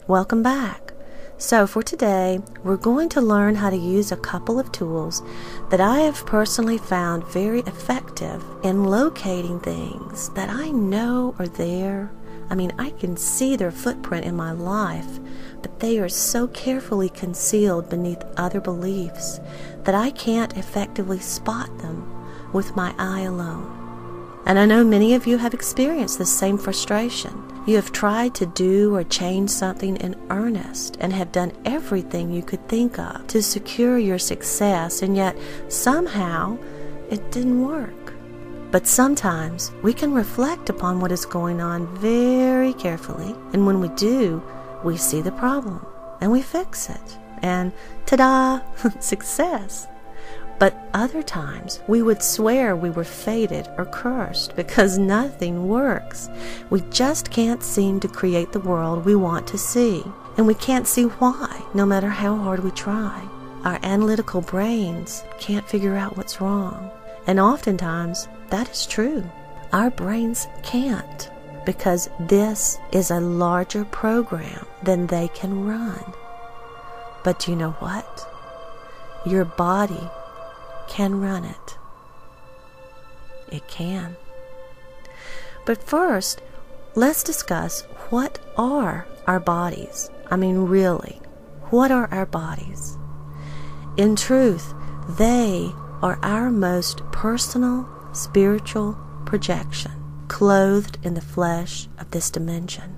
Welcome back. So for today, we're going to learn how to use a couple of tools that I have personally found very effective in locating things that I know are there. I mean, I can see their footprint in my life, but they are so carefully concealed beneath other beliefs that I can't effectively spot them with my eye alone. And I know many of you have experienced the same frustration. You have tried to do or change something in earnest and have done everything you could think of to secure your success, and yet somehow it didn't work. But sometimes we can reflect upon what is going on very carefully, and when we do, we see the problem and we fix it, and ta-da, success. But other times we would swear we were fated or cursed because nothing works. We just can't seem to create the world we want to see, and we can't see why, no matter how hard we try. Our analytical brains can't figure out what's wrong, and oftentimes that is true. Our brains can't, because this is a larger program than they can run. But do you know what? Your body can run it. It can. But first, let's discuss what are our bodies. I mean, really, what are our bodies? In truth, they are our most personal spiritual projection, clothed in the flesh of this dimension.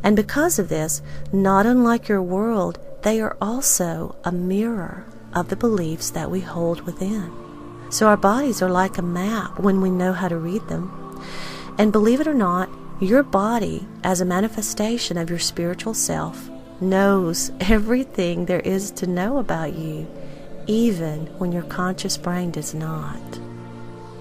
And because of this, not unlike your world, they are also a mirror of the beliefs that we hold within. So our bodies are like a map when we know how to read them. And believe it or not, your body, as a manifestation of your spiritual self, knows everything there is to know about you, even when your conscious brain does not.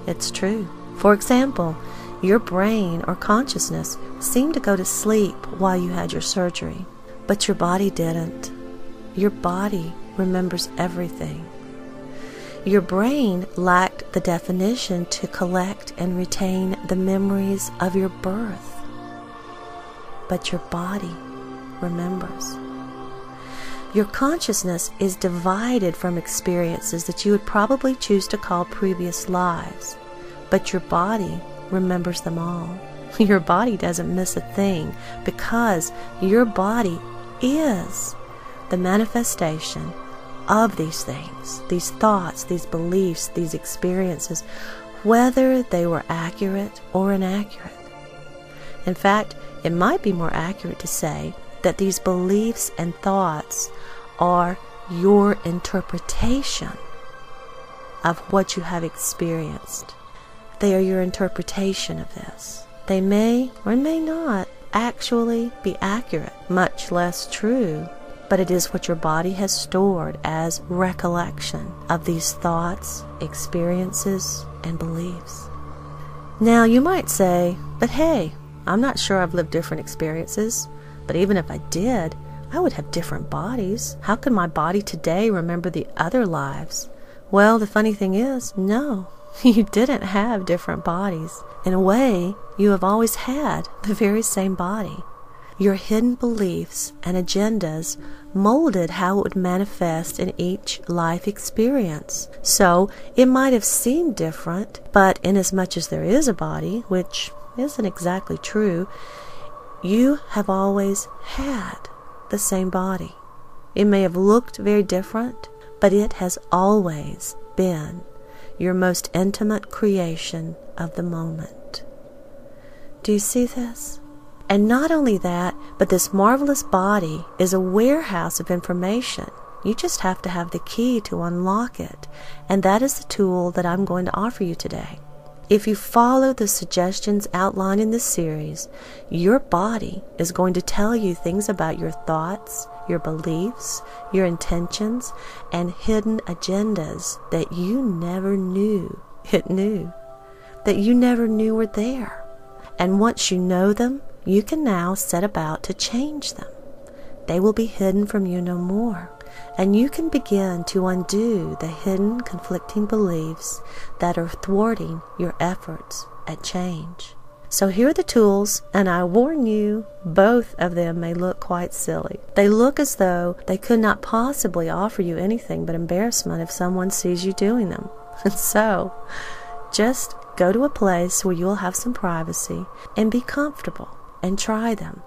It's true. For example, your brain or consciousness seemed to go to sleep while you had your surgery, but your body didn't. Your body remembers everything. Your brain lacked the definition to collect and retain the memories of your birth, but your body remembers. Your consciousness is divided from experiences that you would probably choose to call previous lives, but your body remembers them all. Your body doesn't miss a thing, because your body is the manifestation of these things, these thoughts, these beliefs, these experiences, whether they were accurate or inaccurate. In fact, it might be more accurate to say that these beliefs and thoughts are your interpretation of what you have experienced. They are your interpretation of this. They may or may not actually be accurate, much less true, but it is what your body has stored as recollection of these thoughts, experiences, and beliefs. Now you might say, but hey, I'm not sure I've lived different experiences, but even if I did, I would have different bodies. How can my body today remember the other lives? Well, the funny thing is, no, you didn't have different bodies. In a way, you have always had the very same body. Your hidden beliefs and agendas molded how it would manifest in each life experience. So it might have seemed different, but inasmuch as there is a body, which isn't exactly true, you have always had the same body. It may have looked very different, but it has always been your most intimate creation of the moment. Do you see this? And not only that, but this marvelous body is a warehouse of information. You just have to have the key to unlock it, and that is the tool that I'm going to offer you today. If you follow the suggestions outlined in this series, your body is going to tell you things about your thoughts, your beliefs, your intentions, and hidden agendas that you never knew it knew, that you never knew were there. And once you know them, you can now set about to change them. They will be hidden from you no more, and you can begin to undo the hidden conflicting beliefs that are thwarting your efforts at change. So here are the tools, and I warn you, both of them may look quite silly. They look as though they could not possibly offer you anything but embarrassment if someone sees you doing them. And so, just go to a place where you'll have some privacy and be comfortable and try them.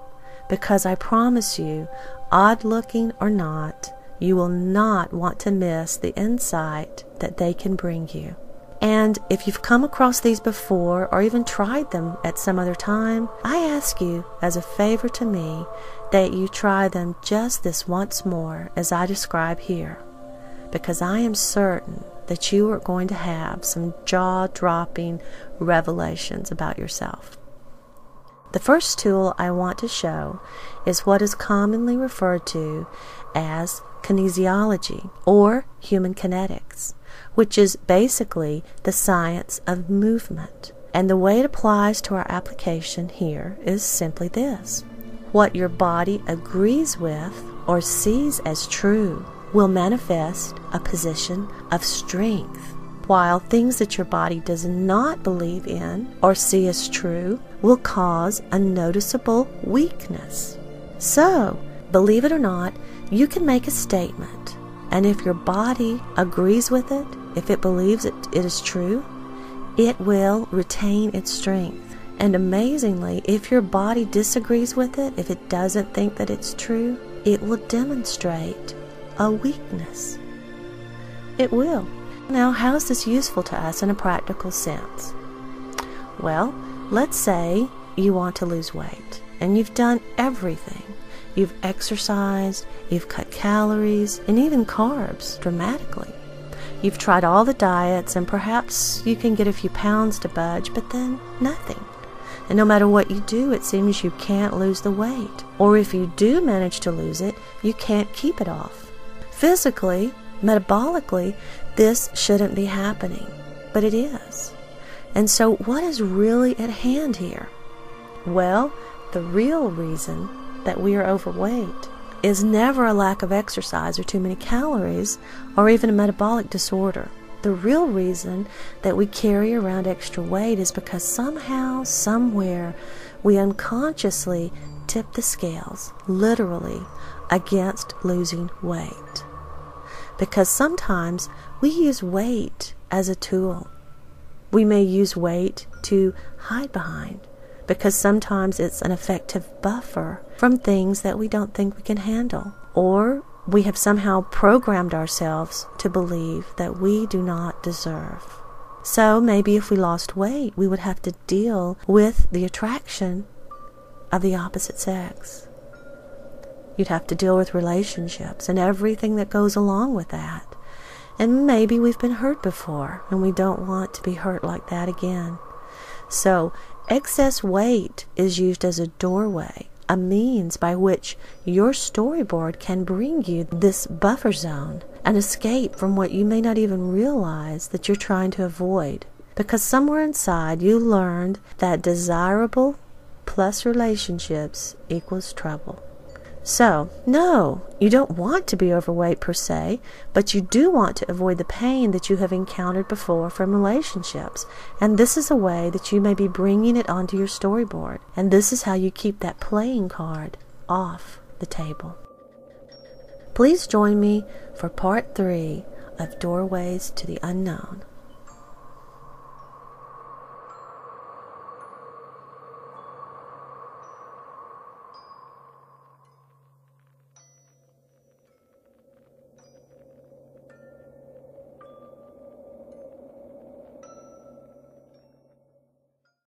Because I promise you, odd looking or not, you will not want to miss the insight that they can bring you. And if you've come across these before or even tried them at some other time, I ask you as a favor to me that you try them just this once more as I describe here, because I am certain that you are going to have some jaw-dropping revelations about yourself. The first tool I want to show is what is commonly referred to as kinesiology or human kinetics, which is basically the science of movement. And the way it applies to our application here is simply this. What your body agrees with or sees as true will manifest a position of strength, while things that your body does not believe in or see as true will cause a noticeable weakness. So, believe it or not, you can make a statement, and if your body agrees with it, if it believes it is true, it will retain its strength. And amazingly, if your body disagrees with it, if it doesn't think that it's true, it will demonstrate a weakness. It will. Now, how is this useful to us in a practical sense? Well, let's say you want to lose weight, and you've done everything. You've exercised, you've cut calories, and even carbs dramatically. You've tried all the diets, and perhaps you can get a few pounds to budge, but then nothing. And no matter what you do, it seems you can't lose the weight. Or if you do manage to lose it, you can't keep it off. Physically, metabolically, this shouldn't be happening, but it is. And so what is really at hand here? Well, the real reason that we are overweight is never a lack of exercise or too many calories or even a metabolic disorder. The real reason that we carry around extra weight is because somehow, somewhere, we unconsciously tip the scales, literally, against losing weight. Because sometimes we use weight as a tool. We may use weight to hide behind, because sometimes it's an effective buffer from things that we don't think we can handle. Or we have somehow programmed ourselves to believe that we do not deserve. So maybe if we lost weight, we would have to deal with the attraction of the opposite sex. You'd have to deal with relationships and everything that goes along with that. And maybe we've been hurt before, and we don't want to be hurt like that again. So excess weight is used as a doorway, a means by which your storyboard can bring you this buffer zone, an escape from what you may not even realize that you're trying to avoid. Because somewhere inside you learned that desirable plus relationships equals trouble. So, no, you don't want to be overweight per se, but you do want to avoid the pain that you have encountered before from relationships. And this is a way that you may be bringing it onto your storyboard. And this is how you keep that playing card off the table. Please join me for part 3 of Doorways to the Unknown.